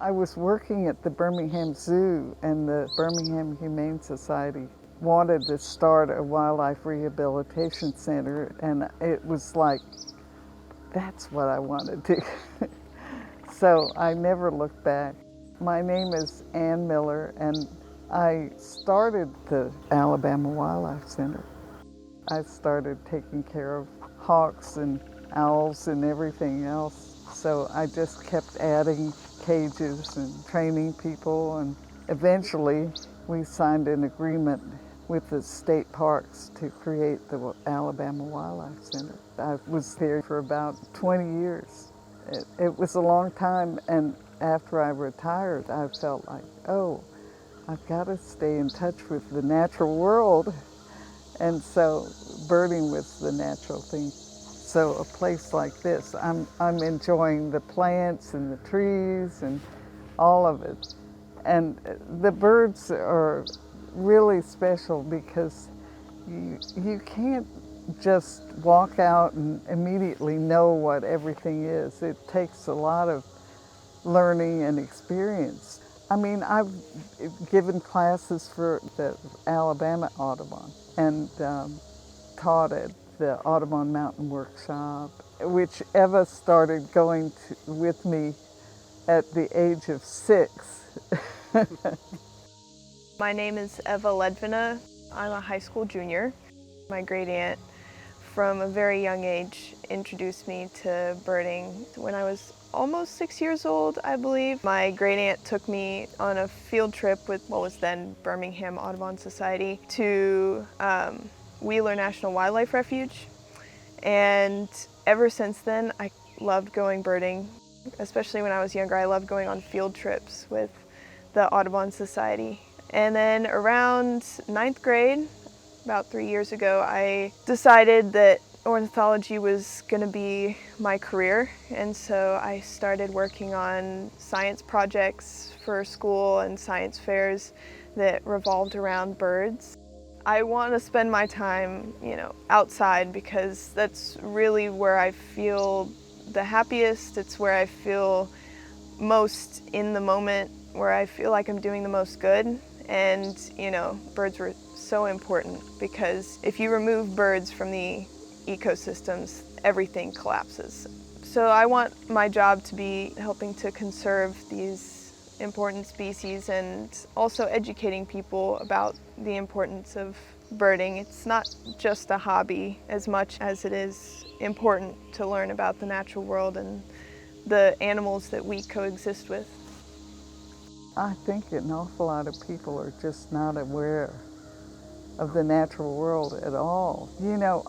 I was working at the Birmingham Zoo, and the Birmingham Humane Society wanted to start a wildlife rehabilitation center, and it was like, that's what I want to do. So I never looked back. My name is Ann Miller, and I started the Alabama Wildlife Center. I started taking care of hawks and owls and everything else. So I just kept adding cages and training people, and eventually we signed an agreement with the state parks to create the Alabama Wildlife Center. I was there for about 20 years. It was a long time, and after I retired, I felt like, oh, I've got to stay in touch with the natural world. And so birding was the natural thing. So a place like this, I'm enjoying the plants and the trees and all of it. And the birds are really special because you can't just walk out and immediately know what everything is. It takes a lot of learning and experience. I mean, I've given classes for the Alabama Audubon and taught at the Audubon Mountain Workshop, which Eva started going to with me at the age of 6. My name is Ledvina. I'm a high school junior. My great aunt, from a very young age, introduced me to birding when I was almost 6 years old, I believe. My great aunt took me on a field trip with what was then Birmingham Audubon Society to Wheeler National Wildlife Refuge. And ever since then, I loved going birding. Especially when I was younger, I loved going on field trips with the Audubon Society. And then around 9th grade, about 3 years ago, I decided that ornithology was going to be my career, and so I started working on science projects for school and science fairs that revolved around birds. I want to spend my time, outside, because that's really where I feel the happiest. It's where I feel most in the moment, where I feel like I'm doing the most good. And, birds were so important, because if you remove birds from the ecosystems, everything collapses. So I want my job to be helping to conserve these important species and also educating people about the importance of birding. It's not just a hobby as much as it is important to learn about the natural world and the animals that we coexist with. I think an awful lot of people are just not aware of the natural world at all.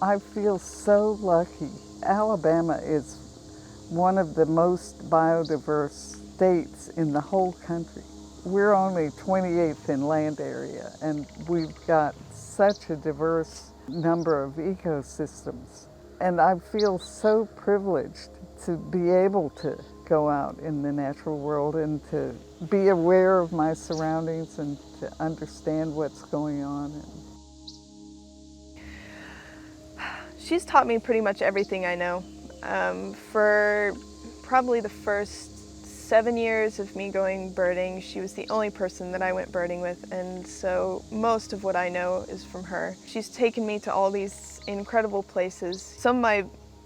I feel so lucky. Alabama is one of the most biodiverse states in the whole country. We're only 28th in land area, and we've got such a diverse number of ecosystems. And I feel so privileged to be able to go out in the natural world and to be aware of my surroundings and to understand what's going on. She's taught me pretty much everything I know. For probably the first 7 years of me going birding, she was the only person that I went birding with, and so most of what I know is from her. She's taken me to all these incredible places. Some of my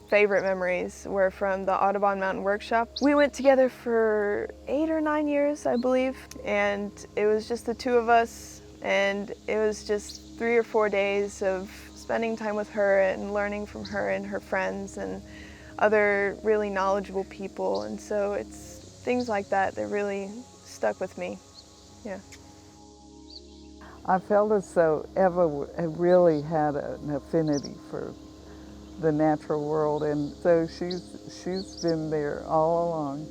favorite memories were from the Audubon Mountain Workshop. We went together for 8 or 9 years, I believe, and it was just the two of us, and it was just 3 or 4 days of spending time with her and learning from her and her friends and other really knowledgeable people. And so it's things like that that really stuck with me. Yeah. I felt as though Eva really had an affinity for the natural world, and so she's been there all along.